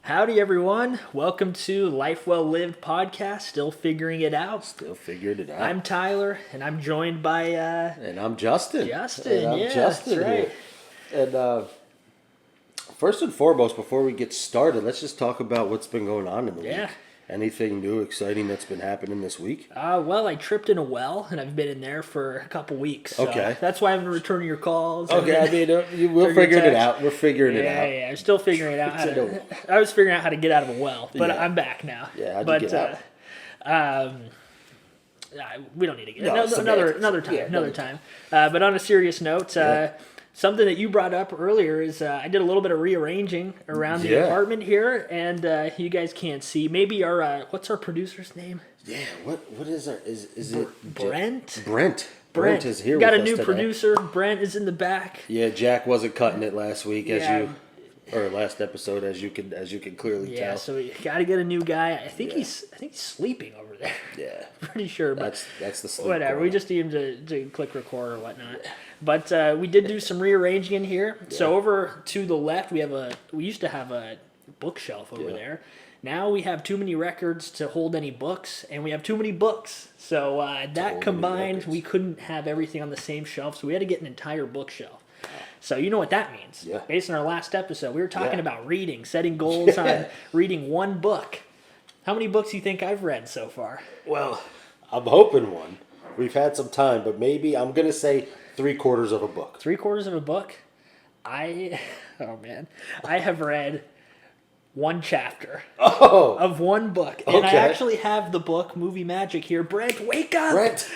Howdy, everyone. Welcome to Life Well Lived podcast. Still figuring it out. Still figured it out. I'm Tyler, and I'm joined by and I'm Justin. Justin, that's right. Here. And first and foremost, before we get started, let's just talk about what's been going on in the week. Anything new, exciting that's been happening this week? Well, I tripped in a well, and I've been in there for a couple weeks. So okay. That's why I've been returning your calls. Okay, I mean, we're figuring it out. We're figuring it out. Yeah, I'm still figuring it out. I was figuring out how to get out of a well, but I'm back now. Yeah, how'd you get out? We don't need to get another time. But on a serious note, something that you brought up earlier is I did a little bit of rearranging around the apartment here, and you guys can't see. Maybe what's our producer's name? Yeah, what is our is it Brent? Brent is here. Got with a new us producer. Brent is in the back. Yeah, Jack wasn't cutting it last week last episode, as you can clearly tell. Yeah, so we got to get a new guy. I think he's sleeping over there. Yeah, pretty sure. But that's the sleep. Whatever. Corner. We just need him to click record or whatnot. But we did do some rearranging in here. Yeah. So over to the left, we used to have a bookshelf over there. Now we have too many records to hold any books, and we have too many books. So that combined, we couldn't have everything on the same shelf, so we had to get an entire bookshelf. So you know what that means. Yeah. Based on our last episode, we were talking about reading, setting goals on reading one book. How many books do you think I've read so far? Well, I'm hoping one. We've had some time, but maybe I'm going to say 3/4 of a book. 3/4 of a book? I have read one chapter of one book. And I actually have the book, Movie Magic, here. Brent, wake up! Brent!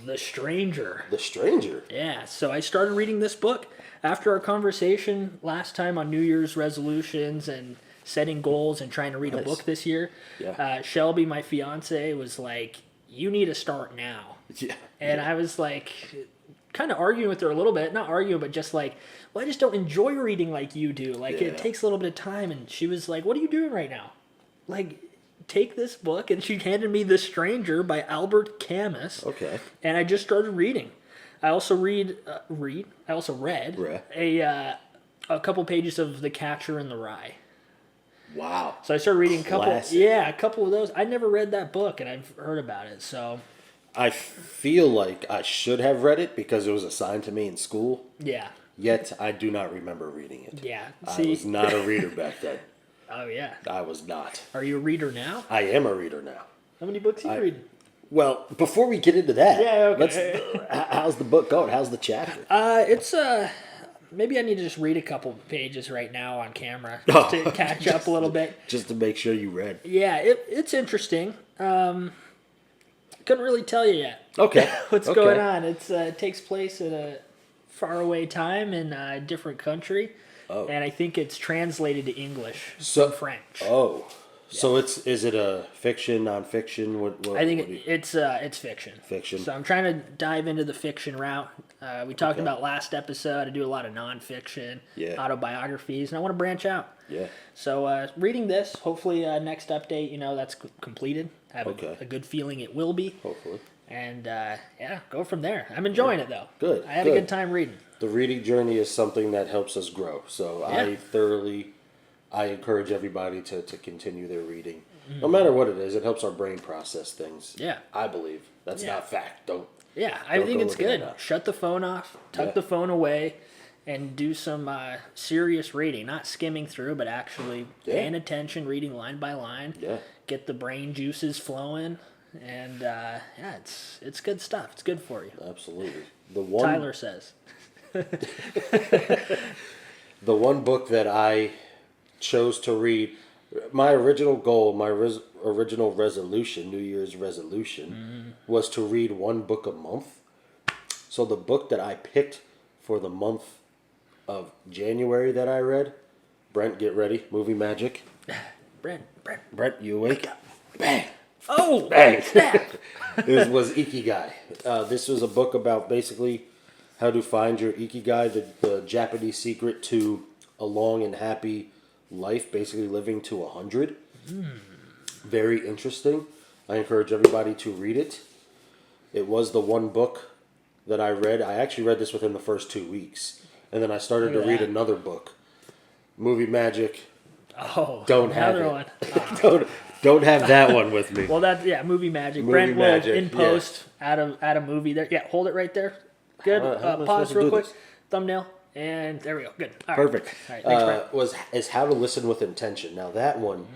The Stranger. The Stranger? Yeah, so I started reading this book after our conversation last time on New Year's resolutions and setting goals and trying to read a book this year. Yeah. Shelby, my fiance, was like, you need to start now. Yeah. And I was like, kind of arguing with her a little bit. Not arguing, but just like, well, I just don't enjoy reading like you do. Like, it takes a little bit of time. And she was like, what are you doing right now? Like, take this book. And she handed me The Stranger by Albert Camus. Okay. And I just started reading. I also read a couple pages of The Catcher in the Rye. Wow. So I started reading a couple of those. I never read that book, and I've heard about it. So I feel like I should have read it because it was assigned to me in school. Yeah. Yet I do not remember reading it. Yeah. I was not a reader back then. Oh, yeah. I was not. Are you a reader now? I am a reader now. How many books are you reading? Well, before we get into that, okay. How's the book going? How's the chapter? It's maybe I need to just read a couple pages right now on camera just to catch up a little bit. Just to make sure you read. Yeah, it's interesting. Couldn't really tell you yet. Okay. What's going on? It takes place at a faraway time in a different country. Oh. And I think it's translated to English from French. Oh. Yeah. So is it a fiction, nonfiction? What I think it's fiction. Fiction. So I'm trying to dive into the fiction route. We talked about last episode. I do a lot of nonfiction, autobiographies, and I want to branch out. Yeah. So reading this, hopefully next update, that's completed. I have a good feeling it will be. Hopefully. And go from there. I'm enjoying it though. Good. I had a good time reading. The reading journey is something that helps us grow. So I encourage everybody to continue their reading. No matter what it is, it helps our brain process things. Yeah. I believe. That's not fact. I think it's good. Shut the phone off, tuck the phone away, and do some serious reading. Not skimming through, but actually paying attention, reading line by line. Yeah. Get the brain juices flowing. And it's good stuff. It's good for you. Absolutely. Tyler says. The one book that I chose to read, my original goal, my original resolution, New Year's resolution, was to read one book a month. So the book that I picked for the month of January that I read, Brent, get ready, Movie Magic. Brent, you awake? Bang! Oh, bang! Snap! This was Ikigai. This was a book about basically how to find your Ikigai, the Japanese secret to a long and happy life, basically living to 100. Very interesting. I encourage everybody to read it. It was the one book that I read. I actually read this within the first 2 weeks. And then I started to read another book. Movie Magic, Oh, Don't have another it. one. Don't have that one with me. Well, movie magic. Movie Brent will magic, in post add a movie there. Yeah, hold it right there. Good. How am I supposed Pause to real do quick. this? Thumbnail, and there we go. Good. All right. Perfect. All right. Thanks, Brent. Is How to Listen with Intention. Now that one,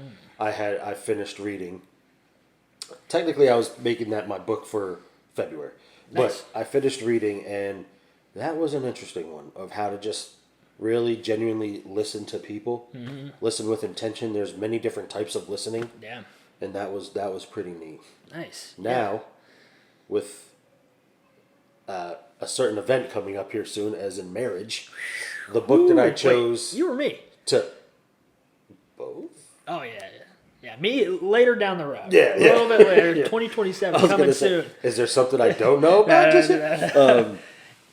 I finished reading. Technically, I was making that my book for February, Nice. but I finished reading, and that was an interesting one of how to just really genuinely listen to people, listen with intention. There's many different types of listening, Yeah. and that was pretty neat. Nice. Now, with a certain event coming up here soon, as in marriage, the book that I Wait, chose you or me? to both. Oh yeah. Yeah, me later down the road. Yeah, a yeah. little bit later. Yeah. 2027 I was coming gonna say, soon. is there something I don't know about? Just yet?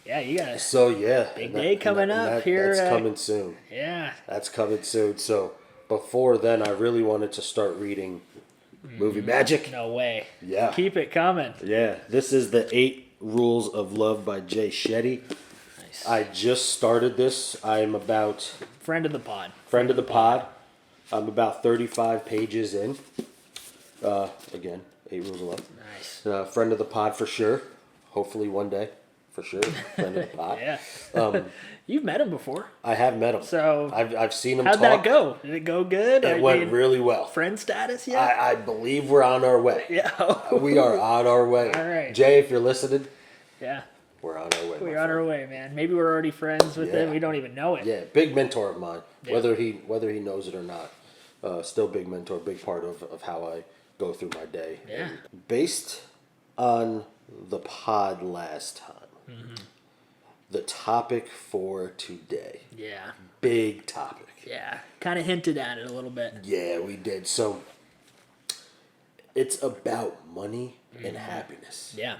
Yeah, you got it. So yeah, Big day coming up here, That's coming soon. Yeah. That's coming soon. So before then, I really wanted to start reading Movie Magic. No way. Yeah. Keep it coming. Yeah, this is the 8 Rules of Love by Jay Shetty. Nice. I just started this. I'm about Friend of the pod. friend of the pod. I'm about 35 pages in. Again, 8 Rules of Love. Nice. Friend of the pod for sure. Hopefully one day, for sure. Friend of the pod. Yeah. You've met him before. I have met him. So I've seen him how'd talk. that go? Did it go good? It went really well. Friend status yet? I believe we're on our way. Yeah. We are on our way. All right. Jay, if you're listening, Yeah. we're on our way. We're on our way, man. Maybe we're already friends with him. We don't even know it. Yeah, big mentor of mine. Yeah. Whether he knows it or not, still big mentor, big part of how I go through my day. Yeah. And based on the pod last time, the topic for today, Yeah. big topic. Yeah. Kind of hinted at it a little bit. Yeah, we did. So it's about money and happiness. Yeah.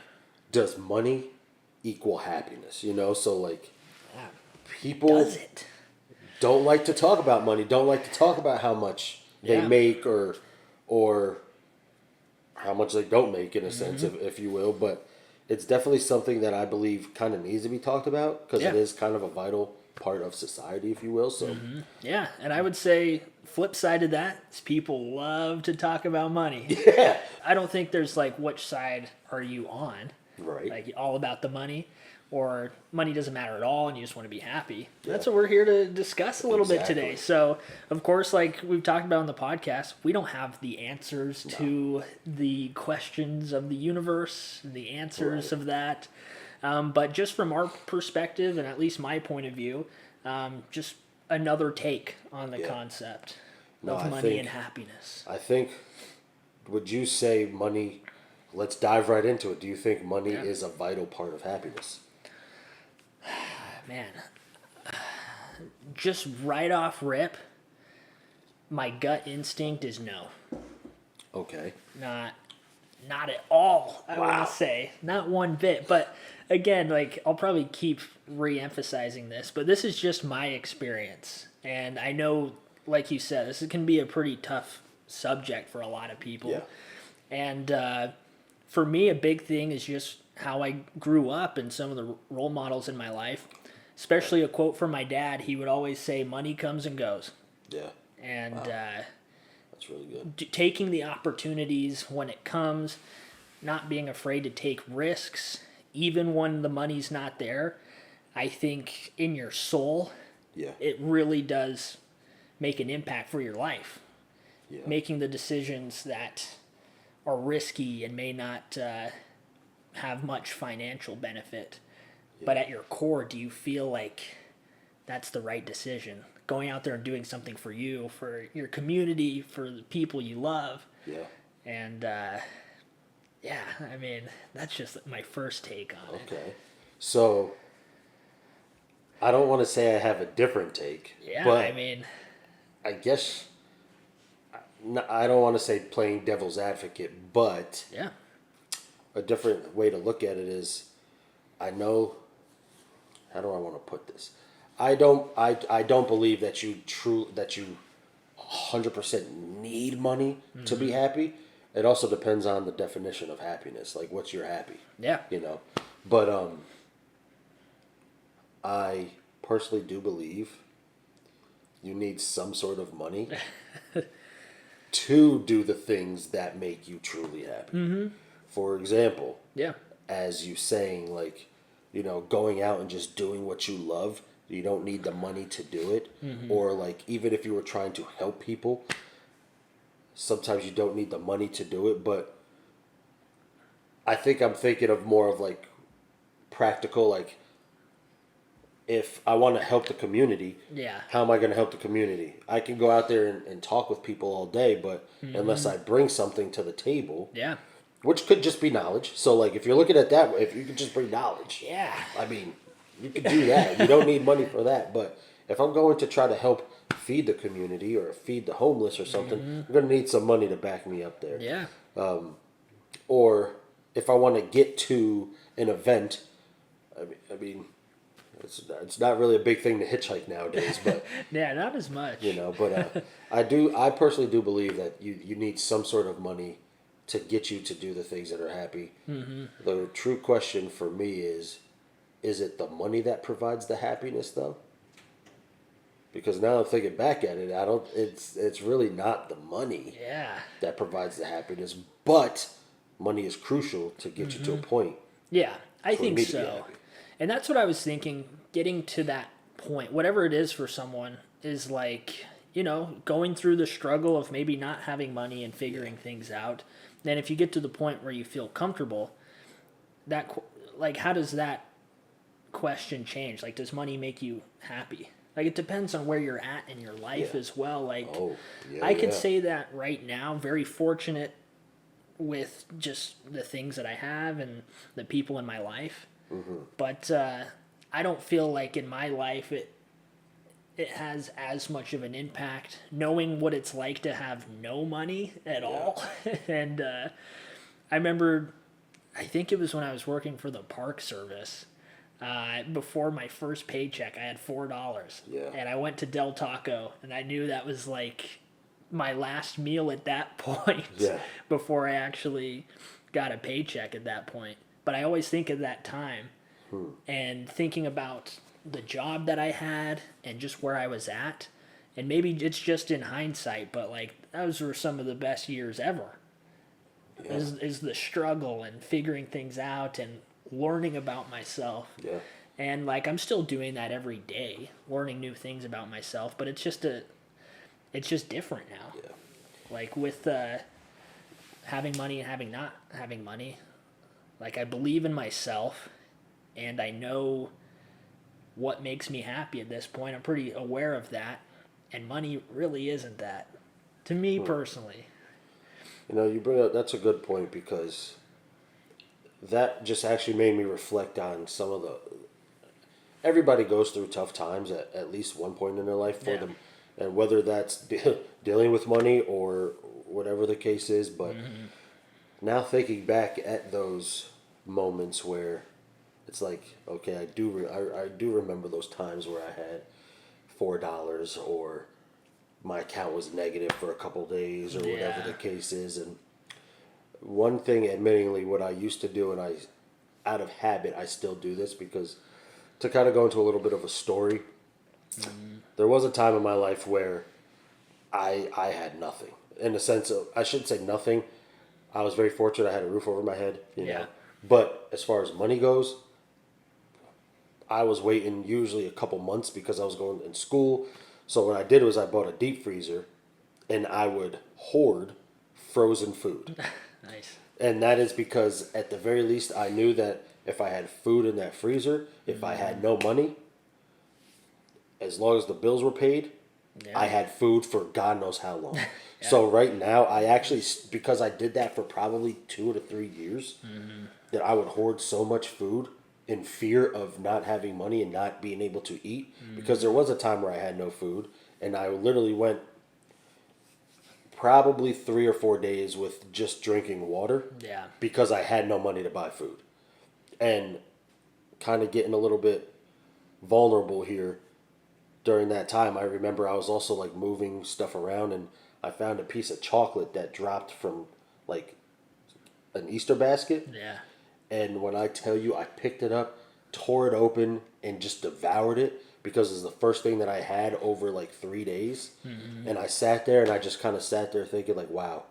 Does money equal happiness? You know, so like Yeah. people Does it? don't like to talk about money, don't like to talk about how much they Yeah. make or how much they don't make in a sense, if you will. But it's definitely something that I believe kind of needs to be talked about because it Yeah. is kind of a vital part of society, if you will. So Yeah. And I would say flip side of that is people love to talk about money. yeah, I don't think there's like which side are you on? right. Like all about the money or money doesn't matter at all and you just want to be happy. That's what we're here to discuss a little bit today. Exactly. So, of course, like we've talked about on the podcast, we don't have the answers to the questions of the universe, the answers of that. But just from our perspective, and at least my point of view, just another take on the concept No, of I money think- and happiness. I think, would you say money, let's dive right into it. Do you think money is a vital part of happiness? Man, just right off rip, my gut instinct is no. Okay. Not at all, I Wow. want to say. Not one bit. But again, like I'll probably keep re-emphasizing this, but this is just my experience. And I know, like you said, this can be a pretty tough subject for a lot of people. Yeah. And for me, a big thing is just how I grew up and some of the role models in my life. Especially a quote from my dad. He would always say, money comes and goes. Yeah. And That's really good. taking the opportunities when it comes, not being afraid to take risks, even when the money's not there. I think in your soul, Yeah. it really does make an impact for your life. Yeah. Making the decisions that are risky and may not have much financial benefit. But at your core, do you feel like that's the right decision? Going out there and doing something for you, for your community, for the people you love. Yeah. And yeah, I mean, that's just my first take on it. Okay. So, I don't want to say I have a different take. Yeah, but I mean, I guess I don't want to say playing devil's advocate, but yeah, a different way to look at it is, I know. How do I want to put this? I don't believe that you 100% need money to be happy. It also depends on the definition of happiness. Like, what's your happy? yeah, You know. But I personally do believe you need some sort of money to do the things that make you truly happy. Mm-hmm. For example, Yeah. as you saying, like, going out and just doing what you love, you don't need the money to do it. Mm-hmm. Or, like, even if you were trying to help people, sometimes you don't need the money to do it. But I think I'm thinking of more of, like, practical, like, if I want to help the community, Yeah. how am I going to help the community? I can go out there and talk with people all day, but unless I bring something to the table, Yeah. which could just be knowledge. So, like, if you're looking at that, if you could just bring knowledge, Yeah. I mean, you could do that. You don't need money for that. But if I'm going to try to help feed the community or feed the homeless or something, I'm going to need some money to back me up there. Yeah. Or if I want to get to an event, I mean, it's not really a big thing to hitchhike nowadays, but Yeah, not as much. But I personally do believe that you need some sort of money to get you to do the things that are happy. Mm-hmm. The true question for me is it the money that provides the happiness though? Because now I'm thinking back at it, it's really not the money Yeah. that provides the happiness, but money is crucial to get you to a point. Yeah, I for think me to be so. happy. And that's what I was thinking, getting to that point, whatever it is for someone, is like, going through the struggle of maybe not having money and figuring things out. Then if you get to the point where you feel comfortable, how does that question change? Like, does money make you happy? Like, it depends on where you're at in your life as well. Like, I could say that right now, very fortunate with just the things that I have and the people in my life. Mm-hmm. But I don't feel like in my life it has as much of an impact knowing what it's like to have no money at all. And I remember, I think it was when I was working for the Park Service. Before my first paycheck, I had $4. Yeah. And I went to Del Taco, and I knew that was like my last meal at that point. Yeah. Before I actually got a paycheck at that point. But I always think of that time and thinking about the job that I had and just where I was at. And maybe it's just in hindsight, but like those were some of the best years ever. Yeah. Is the struggle and figuring things out and learning about myself. Yeah. And like I'm still doing that every day, learning new things about myself, but it's just different now. Yeah. Like with having money and not having money, like I believe in myself and I know what makes me happy at this point. I'm pretty aware of that, and money really isn't that to me personally. You bring up, that's a good point, because that just actually made me reflect on some of everybody goes through tough times at least one point in their life for them, and whether that's dealing with money or whatever the case is. But now thinking back at those moments where it's like, okay, I do remember those times where I had $4 or my account was negative for a couple days or whatever the case is. And one thing, admittingly, what I used to do, and out of habit, I still do this, because to kind of go into a little bit of a story, there was a time in my life where I had nothing. In the sense of, I shouldn't say nothing. I was very fortunate. I had a roof over my head, you know. But as far as money goes, I was waiting usually a couple months because I was going in school. So what I did was I bought a deep freezer, and I would hoard frozen food. Nice. And that is because at the very least I knew that if I had food in that freezer, if I had no money, as long as the bills were paid, I had food for God knows how long. So right now, I actually, because I did that for probably 2 to 3 years, that I would hoard so much food in fear of not having money and not being able to eat. Because there was a time where I had no food, and I literally went probably 3 or 4 days with just drinking water. Yeah. Because I had no money to buy food. And kind of getting a little bit vulnerable here. During that time, I remember I was also like moving stuff around, and I found a piece of chocolate that dropped from like an Easter basket. Yeah. And when I tell you, I picked it up, tore it open, and just devoured it because it's the first thing that I had over like 3 days. And I sat there and I just kind of sat there thinking like, wow,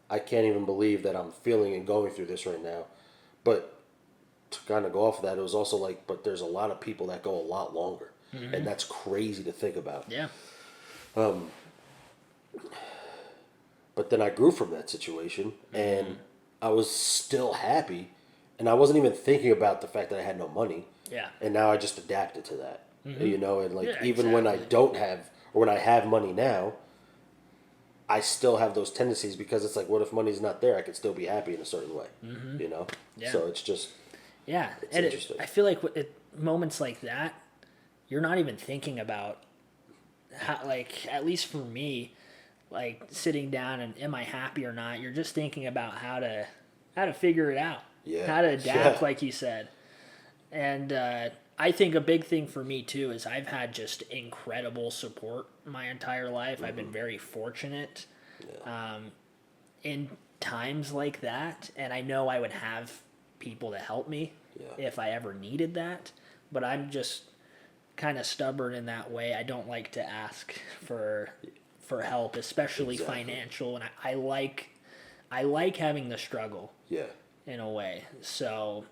I can't even believe that I'm feeling and going through this right now. But to kind of go off of that, it was also like, but there's a lot of people that go a lot longer. And that's crazy to think about. Yeah. But then I grew from that situation, and I was still happy, and I wasn't even thinking about the fact that I had no money. Yeah. And now I just adapted to that, you know, and like Yeah, even when I don't have, or when I have money now, I still have those tendencies because it's like, what if money's not there? I could still be happy in a certain way, you know? Yeah. So it's just, Yeah. it's And interesting. I feel like at moments like that, you're not even thinking about how, like, at least for me, like sitting down and am I happy or not? You're just thinking about how to figure it out. Yeah. How to adapt, Yeah. like you said. And I think a big thing for me too is I've had just incredible support my entire life. I've been very fortunate in times like that, and I know I would have people to help me if I ever needed that. But I'm just kind of stubborn in that way. I don't like to ask for help, especially financial, and I like having the struggle yeah. in a way. So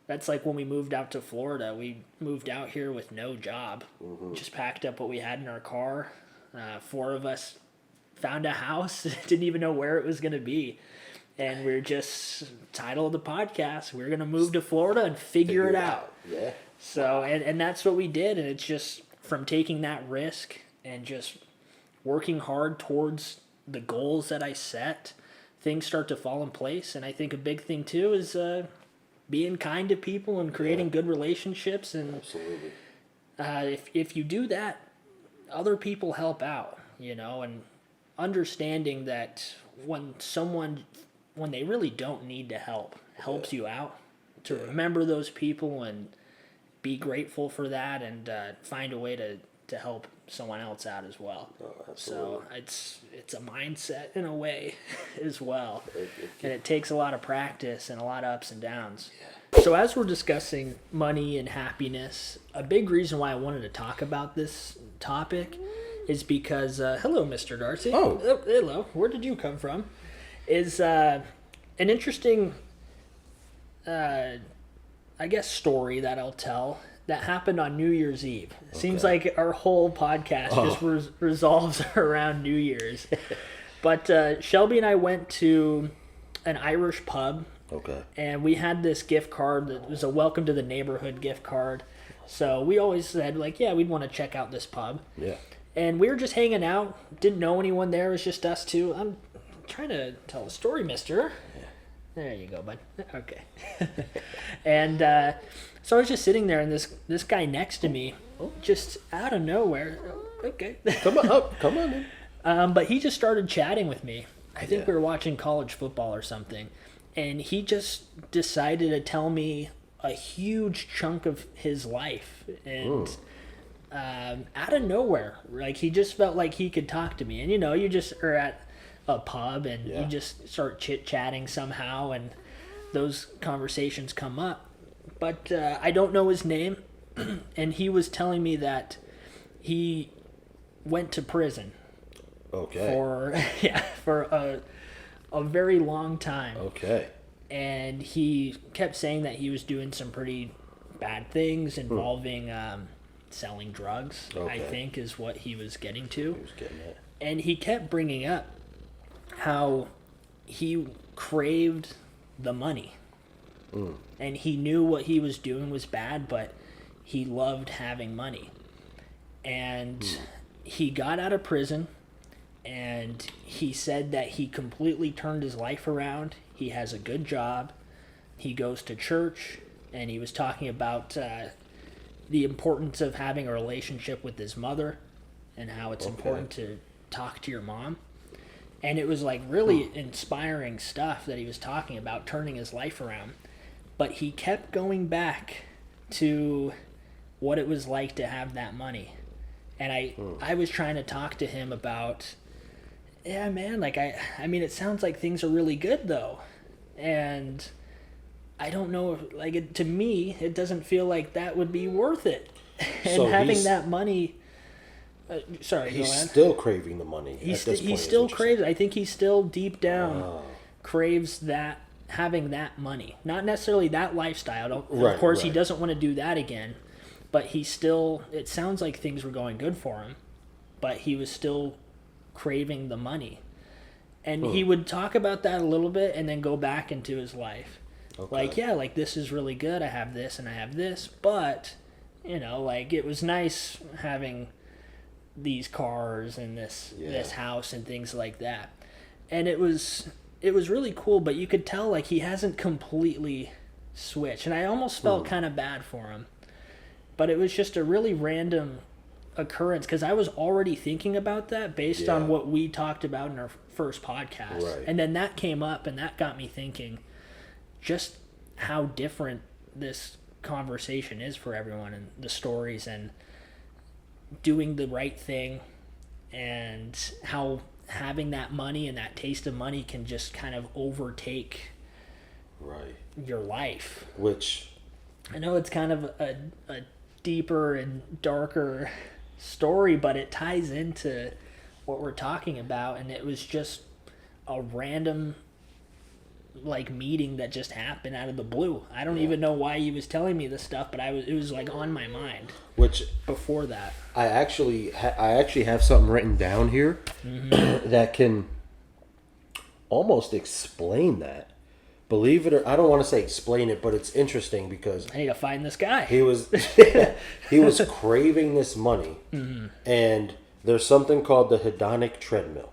that's like when we moved out to Florida. We moved out here with no job. Just packed up what we had in our car. 4 of us found a house. Didn't even know where it was going to be. And we're just, title of the podcast, we're going to move to Florida and figure it out. Yeah. So, and that's what we did. And it's just from taking that risk and just working hard towards the goals that I set, things start to fall in place. And I think a big thing too is being kind to people and creating good relationships. And Absolutely. if you do that, other people help out, you know, and understanding that when they really don't need to helps you out, to remember those people and be grateful for that, and find a way to help someone else out as well. Oh, absolutely. So it's a mindset in a way as well. And it takes a lot of practice and a lot of ups and downs. Yeah. So as we're discussing money and happiness, a big reason why I wanted to talk about this topic is because, hello, Mr. Darcy. Oh. Hello. Where did you come from? Is an interesting, I guess, story that I'll tell that happened on New Year's Eve. Seems like our whole podcast just resolves around New Year's. But Shelby and I went to an Irish pub. Okay. And we had this gift card that was a welcome to the neighborhood gift card. So we always said, like, yeah, we'd want to check out this pub. Yeah. And we were just hanging out. Didn't know anyone there. It was just us two. I'm trying to tell a story, mister. Yeah. There you go, bud. Okay. And so I was just sitting there, and this guy next to me, just out of nowhere, okay. Come on in. But he just started chatting with me. I think we were watching college football or something. And he just decided to tell me a huge chunk of his life. And out of nowhere, like, he just felt like he could talk to me. And, you know, you just are at a pub and you just start chit-chatting somehow, and those conversations come up. But I don't know his name. And he was telling me that he went to prison. Okay. For a very long time. Okay. And he kept saying that he was doing some pretty bad things involving selling drugs, I think is what he was getting to. He was getting it. And he kept bringing up how he craved the money. And he knew what he was doing was bad, but he loved having money. And he got out of prison, and he said that he completely turned his life around. He has a good job. He goes to church, and he was talking about the importance of having a relationship with his mother and how it's important to talk to your mom. And it was like really inspiring stuff that he was talking about, turning his life around. But he kept going back to what it was like to have that money. And I was trying to talk to him about, yeah, man, like, I mean, it sounds like things are really good, though. And I don't know, to me, it doesn't feel like that would be worth it. And So having he's- that money. Sorry, He's go ahead. still craving the money. He at this point, is still what you're craves. I think he still deep down saying. Oh. craves that, having that money, not necessarily that lifestyle. Of Right, course, he right. doesn't want to do that again, but he still. It sounds like things were going good for him, but he was still craving the money, and he would talk about that a little bit, and then go back into his life. Okay. Like, yeah, like this is really good. I have this and I have this, but like it was nice having these cars and this house and things like that. And it was really cool, but you could tell like he hasn't completely switched. And I almost felt kind of bad for him. But it was just a really random occurrence because I was already thinking about that based on what we talked about in our first podcast. Right. And then that came up and that got me thinking just how different this conversation is for everyone and the stories and doing the right thing and how having that money and that taste of money can just kind of overtake Right. your life. Which, I know it's kind of a deeper and darker story, but it ties into what we're talking about, and it was just a random like meeting that just happened out of the blue. I don't even know why he was telling me this stuff, but it was like on my mind which before that. I actually have something written down here that can almost explain that. Believe it or I don't want to say explain it, but it's interesting because I need to find this guy. he was craving this money, and there's something called the hedonic treadmill,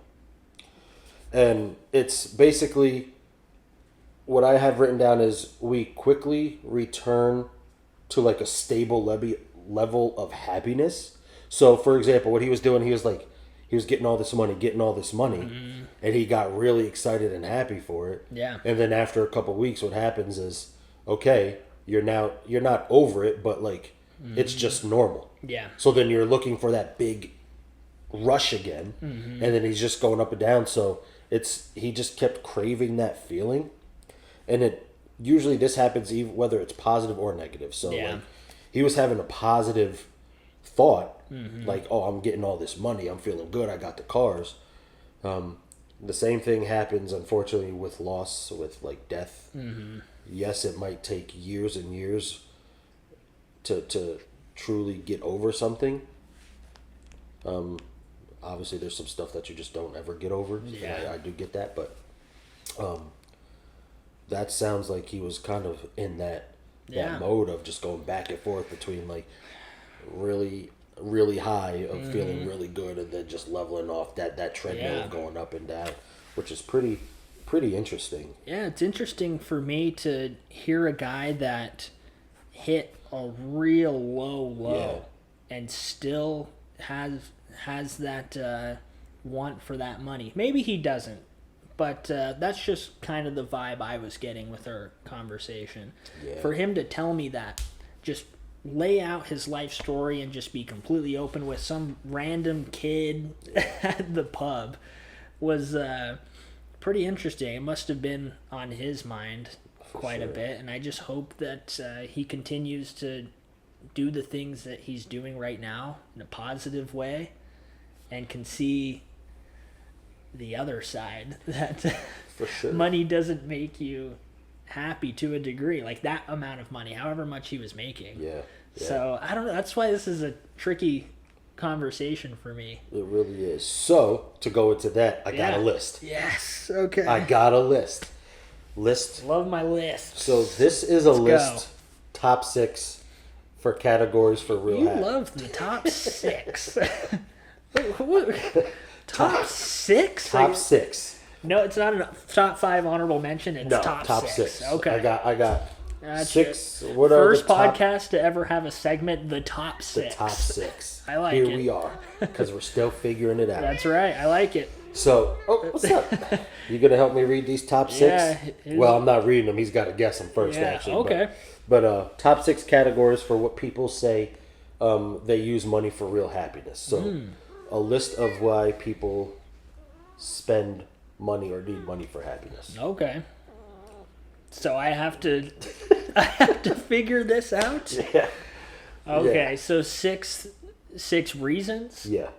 and it's basically what I have written down is we quickly return to like a stable level of happiness. So, for example, what he was doing, he was getting all this money, and he got really excited and happy for it. Yeah. And then after a couple of weeks, what happens is, okay, you're not over it, but like it's just normal. Yeah. So then you're looking for that big rush again, and then he's just going up and down. So he just kept craving that feeling. And usually this happens even whether it's positive or negative. So like he was having a positive thought, like, oh, I'm getting all this money, I'm feeling good, I got the cars. The same thing happens, unfortunately, with loss, with like death. Yes, it might take years and years to truly get over something. Obviously, there's some stuff that you just don't ever get over. Yeah. I do get that, but that sounds like he was kind of in that mode of just going back and forth between like really, really high of feeling really good and then just leveling off that treadmill of going up and down, which is pretty interesting. Yeah, it's interesting for me to hear a guy that hit a real low and still has that want for that money. Maybe he doesn't. But that's just kind of the vibe I was getting with our conversation. Yeah. For him to tell me that, just lay out his life story and just be completely open with some random kid at the pub was pretty interesting. It must have been on his mind quite a bit, and I just hope that he continues to do the things that he's doing right now in a positive way and can see the other side that For sure. money doesn't make you happy to a degree, like that amount of money, however much he was making. Yeah. So I don't know, that's why this is a tricky conversation for me. It really is. So to go into that, I got a list. Yes. Okay. I got a list. Love my list. So this is a Let's list, top 6 for categories for real You happiness. love the top 6. Top 6? Top 6. No, it's not a top 5 honorable mention. It's No, top 6. Okay. I got Gotcha. 6. What are First the top, podcast to ever have a segment, the top 6. the top 6? I like Here it. we are, because we're still figuring it out. That's right. I like it. So, what's up? You gonna help me read these top 6? Yeah, Well, I'm not reading them. He's got to guess them first, Yeah, actually. okay. But top 6 categories for what people say they use money for real happiness. So, a list of why people spend money or need money for happiness. Okay. So I have to figure this out? Yeah. Okay, Yeah. so six reasons Yeah.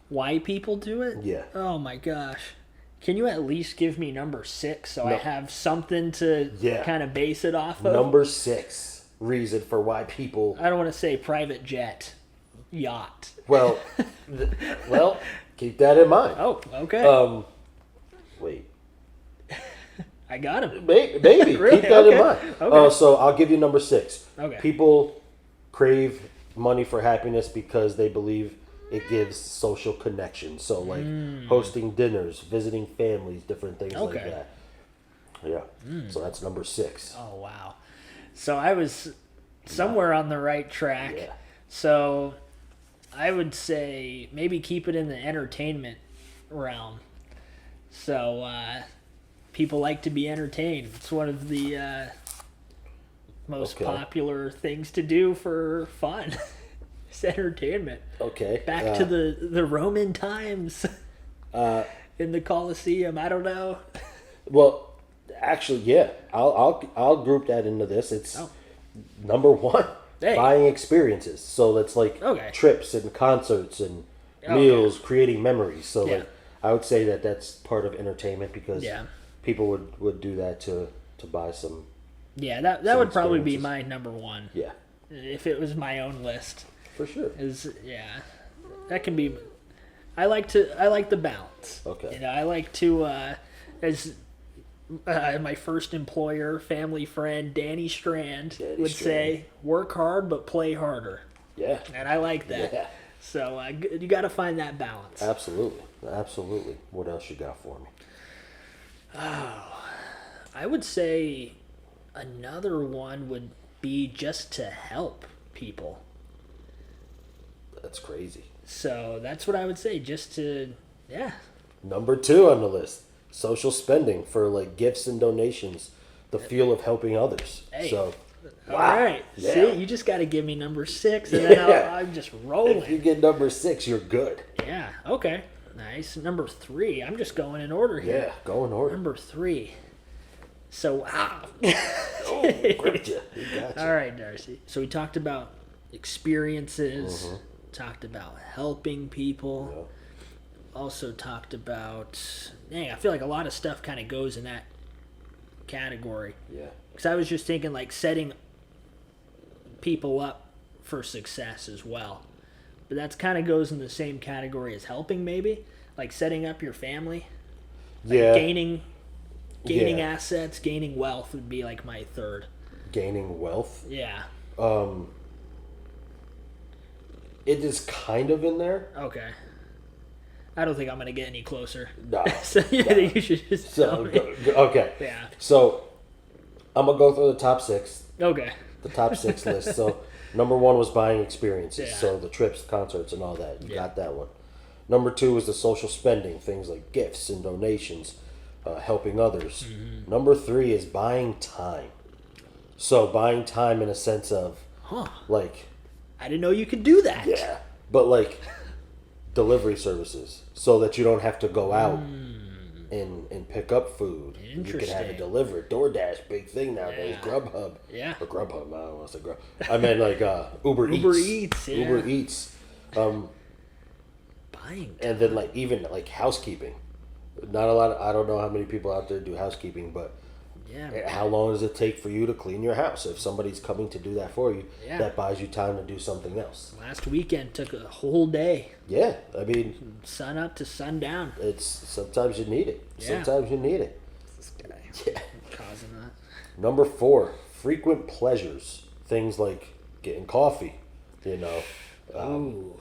why people do it? Yeah. Oh my gosh. Can you at least give me number 6 so I No. have something to Yeah. kind of base it off of? Number 6 reason for why people. I don't want to say private jet, yacht. Well, well, keep that in mind. Oh, okay. Wait. I got him. Maybe. Really? Keep that in Okay. mind. Okay. So I'll give you number 6. Okay. People crave money for happiness because they believe it gives social connection. So like hosting dinners, visiting families, different things like Okay. that. Yeah. So that's number 6. Oh, wow. So I was somewhere on the right track. Yeah. So I would say maybe keep it in the entertainment realm. So people like to be entertained. It's one of the most Okay. popular things to do for fun. It's entertainment. Okay. Back to the Roman times in the Colosseum. I don't know. Well, actually, yeah. I'll group that into this. It's number 1. Hey. Buying experiences. So that's like Okay. trips and concerts and Okay. meals, creating memories. So Yeah. like I would say that that's part of entertainment because Yeah. people would do that to buy some. Yeah, that Some would probably be experiences. my number 1 Yeah, if it was my own list. for sure. That can be. I like the balance. Okay. You know, I like to as my first employer, family friend, Danny Strand Danny would Strand. say, "Work hard but play harder," Yeah, and I like that. Yeah. So you got to find that balance. absolutely. What else you got for me? I would say another one would be just to help people. That's crazy. So that's what I would say. Just to, yeah. Number 2 on the list: social spending for like gifts and donations. The feel of helping others. Hey. So, All right. Yeah. See, you just got to give me number 6, and then Yeah. I'm just if you rolling. get number 6, you're good. Yeah. Okay. Nice. Number 3. I'm just going in order here. Yeah, go in order. Number 3. So, wow. Oh, gripped you. You got you. All right, Darcy. So we talked about experiences, talked about helping people, also talked about, dang, I feel like a lot of stuff kind of goes in that category. Yeah. Because I was just thinking like setting people up for success as well. But that's kind of goes in the same category as helping, maybe. Like setting up your family. Like Yeah. Gaining Yeah. assets, gaining wealth would be like my third. Gaining wealth. Yeah. It is kind of in there. Okay. I don't think I'm going to get any closer. No. So you think you should just tell So, me. okay. Yeah. So, I'm going to go through the top 6. Okay. The top 6 list. So, number 1 was buying experiences. Yeah. So, the trips, concerts, and all that. You Yeah. got that one. Number 2 was the social spending. Things like gifts and donations, helping others. Mm-hmm. Number 3 is buying time. So, buying time in a sense of, Huh. like, I didn't know you could do that. yeah, but like delivery services, so that you don't have to go out and pick up food. You can have Interesting. it delivered. DoorDash, big thing nowadays. Yeah. Grubhub. Yeah. Or Grubhub. I don't want to say Grub. I meant like Uber Eats. Uber Eats, yeah. Uber Eats. Buying. And then like even like housekeeping. Not a lot. I don't know how many people out there do housekeeping, but Yeah. how long does it take for you to clean your house? If somebody's coming to do that for you, Yeah. that buys you time to do something else. Last weekend took a whole day, Yeah, I mean, sun up to sundown. it's sometimes you need it. Yeah. Sometimes you need it. This guy Yeah. causing that. Number 4, frequent pleasures. Things like getting coffee. You know. Ooh.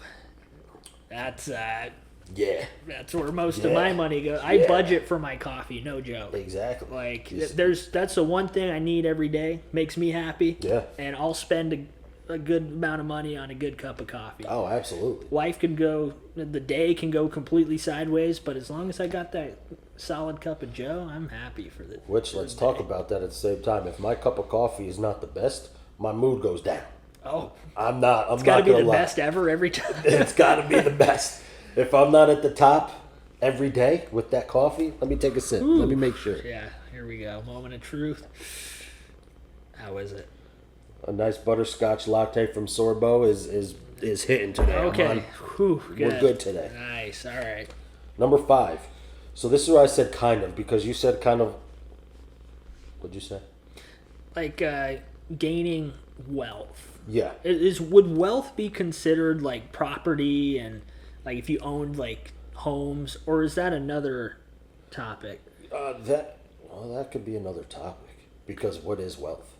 That's Yeah. that's where most of Yeah. my money goes. I Yeah. budget for my coffee, no joke. Exactly. Like Yes. that's the one thing I need every day. Makes me happy. Yeah. And I'll spend a good amount of money on a good cup of coffee. Oh, absolutely. Life can go, the day can go completely sideways, but as long as I got that solid cup of Joe, I'm happy for the. Which let's talk about that at the same time. If my cup of coffee is not the best, my mood goes down. Oh, I'm not. I'm it's got to not be gonna the lie. best ever every time. It's got to be the best. If I'm not at the top every day with that coffee, let me take a sip. Let me make sure. Yeah, here we go. Moment of truth. How is it? A nice butterscotch latte from Sorbo is hitting today. Okay. Amon. Whew, We're good today. Nice. All right. Number 5. So this is where I said kind of, because you said kind of. What'd you say? Like gaining wealth. Yeah. Would wealth be considered like property and like if you owned like homes, or is that another topic? That could be another topic, because what is wealth?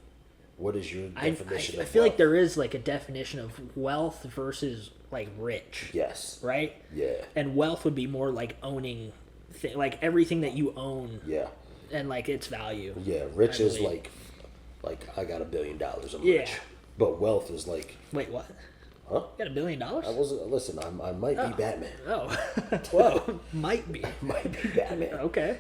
What is your definition I of feel wealth? like there is like a definition of wealth versus like rich. Yes. Right? Yeah. And wealth would be more like owning like everything that you own Yeah. and like its value. Yeah. Rich I is believe. like I got $1 billion. I'm Yeah. rich. But wealth is like, Wait, what? huh? You got $1 billion? I wasn't. Listen, I might be Batman. Oh. Whoa. Might be. Might be Batman. Okay.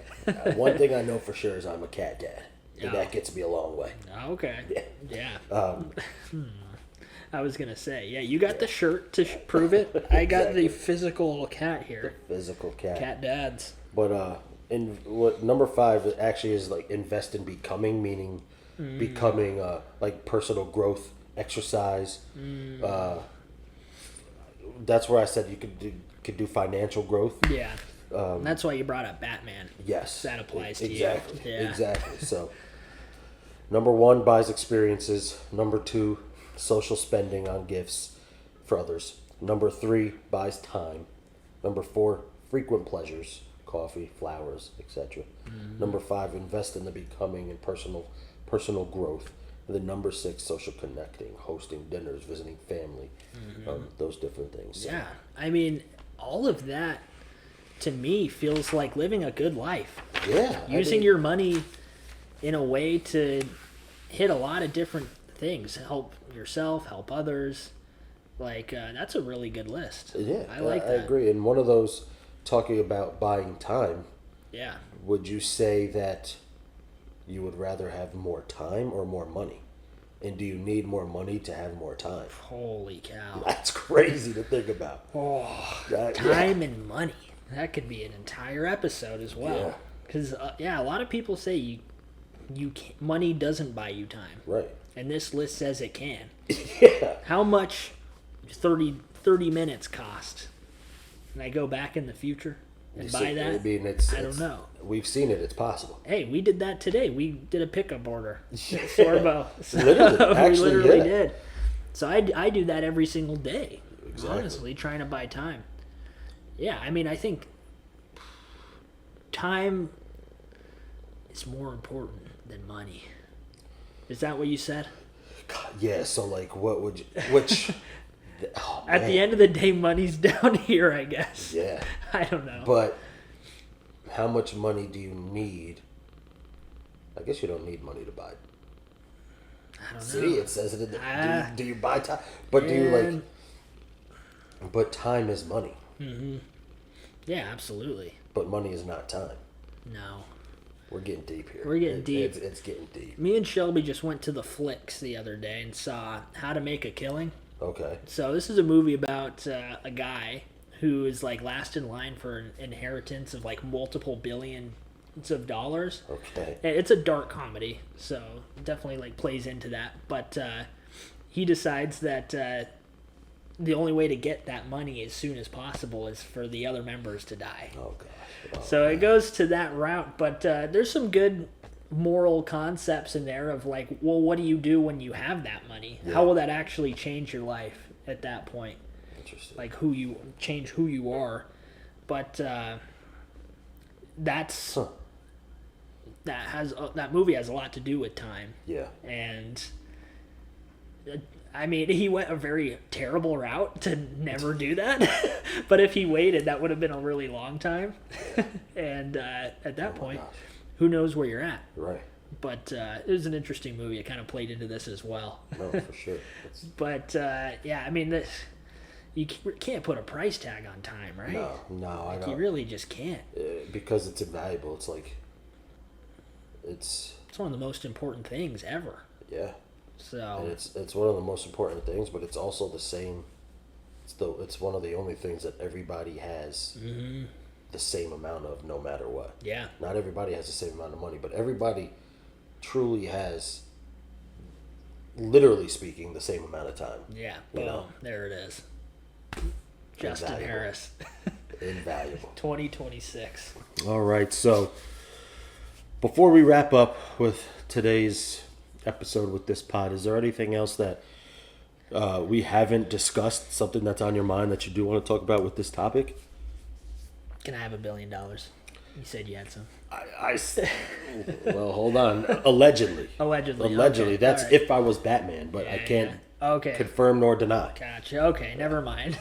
One thing I know for sure is I'm a cat dad, and Oh. that gets me a long way. Okay. Yeah. Yeah. I was gonna say, yeah, you got the shirt to prove it. I got Exactly. the physical cat here. Physical cat. Cat dads. But in what number 5 it actually is like invest in becoming, meaning becoming like personal growth, exercise. That's where I said you could do financial growth. Yeah. That's why you brought up Batman. Yes, That applies to you. exactly. Yeah. Exactly. So, number 1 buys experiences. Number 2, social spending on gifts for others. Number 3 buys time. Number 4, frequent pleasures, coffee, flowers, etc. Number 5, invest in the becoming and personal growth. And then number 6, social connecting, hosting dinners, visiting family, those different things. So, Yeah. I mean, all of that to me feels like living a good life. yeah. Using your money in a way to hit a lot of different things, help yourself, help others. Like that's a really good list. Yeah, I like that. I agree. And one of those, talking about buying time, Yeah. would you say that you would rather have more time or more money? And do you need more money to have more time? Holy cow. That's crazy to think about. Oh, That- time and money. That could be an entire episode as Yeah. well. Because a lot of people say money doesn't buy you time, Right. and this list says it can. Yeah. How much 30 minutes cost? Can I go back in the future and buy that? I mean, I don't know. We've seen it. It's possible. Hey, we did that today. We did a pickup order. Sorbo. Literally. We Actually, literally yeah. did. So I do that every single day. Exactly. Honestly, trying to buy time. Yeah, I mean, I think time is more important than money. Is that what you said? God, yeah. So, like, what would you? Which? Oh, At the man. end of the day, money's down here, I guess. Yeah. I don't know. But how much money do you need? I guess you don't need money to buy. I don't See, know. it says it in the. Ah. Do you buy time? But do you like? And- But time is money. Yeah, absolutely. But money is not time. No. We're getting deep here. We're getting deep. It's getting deep. Me and Shelby just went to the Flicks the other day and saw How to Make a Killing. Okay. So this is a movie about a guy who is like last in line for an inheritance of like multiple billions of dollars. Okay. And it's a dark comedy, so definitely like plays into that. But he decides that the only way to get that money as soon as possible is for the other members to die. Oh gosh. Oh, So it goes to that route, but there's some good moral concepts in there of like, well, what do you do when you have that money? Yeah. How will that actually change your life at that point? interesting. Like who you are. But that's Huh. that movie has a lot to do with time, Yeah. and I mean, he went a very terrible route to never do that. But if he waited, that would have been a really long time. And at that point, gosh. who knows where you're at? Right. But it was an interesting movie. It kind of played into this as well. No, for sure. It's, But yeah, I mean, you can't put a price tag on time, right? no, I You don't. really just can't. Because it's invaluable. It's like. It's It's one of the most important things ever. yeah. So And it's one of the most important things, but it's also the same. It's one of the only things that everybody has the same amount of, no matter what. yeah, Not everybody has the same amount of money, but everybody truly has literally speaking, the same amount of time. Yeah, You boom, know? there it is. Justin Invaluable. Harris, Invaluable. 2026. All right, so before we wrap up with today's episode with this pod, is there anything else that we haven't discussed, something that's on your mind that you do want to talk about with this topic? Can I have $1 billion? You said you had some. Well, hold on. Allegedly. Allegedly. Allegedly. Okay. That's All right. if I was Batman, but I can't Okay. confirm nor deny. Gotcha. Okay, never mind.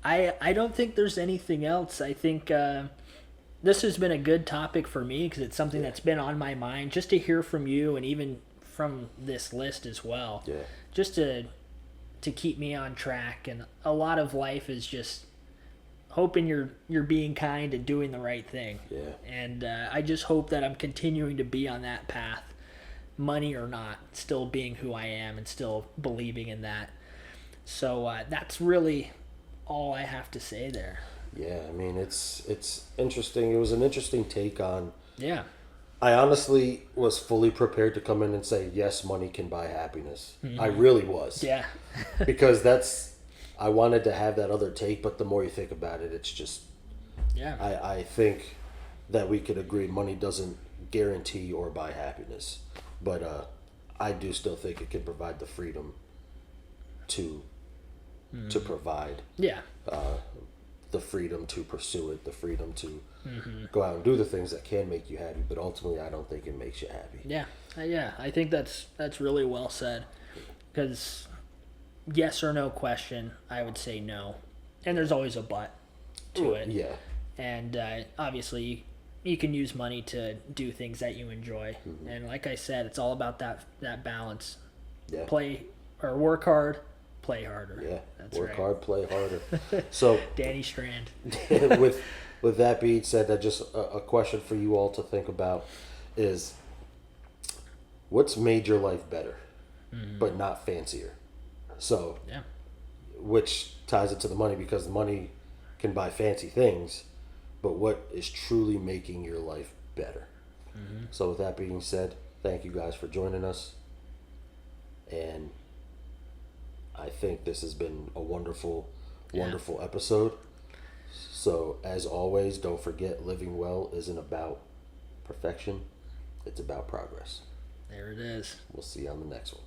I don't think there's anything else. I think this has been a good topic for me because it's something that's been on my mind. Just to hear from you and even from this list as well. Yeah. Just to keep me on track. And a lot of life is just hoping you're being kind and doing the right thing. Yeah. And I just hope that I'm continuing to be on that path, money or not, still being who I am and still believing in that. So that's really all I have to say there. Yeah, I mean, it's interesting. It was an interesting take on... Yeah. I honestly was fully prepared to come in and say, yes, money can buy happiness. I really was. Yeah. Because I wanted to have that other take, but the more you think about it, it's just... Yeah. I think that we could agree money doesn't guarantee or buy happiness. But I do still think it can provide the freedom to provide. Yeah. The freedom to pursue it, the freedom to go out and do the things that can make you happy, but ultimately I don't think it makes you happy. Yeah. Yeah. I think that's really well said. Because yes or no question, I would say no. And there's always a but to it. Yeah. And obviously you can use money to do things that you enjoy. And like I said, it's all about that balance. Yeah. Play or work hard, play harder. Yeah. That's Work right. hard, play harder. So Danny Strand. with that being said, that just a question for you all to think about is, what's made your life better, but not fancier? So, Yeah. which ties it to the money, because the money can buy fancy things, but what is truly making your life better? So with that being said, thank you guys for joining us, and I think this has been a wonderful episode. So as always, don't forget, living well isn't about perfection, it's about progress. There it is. We'll see you on the next one.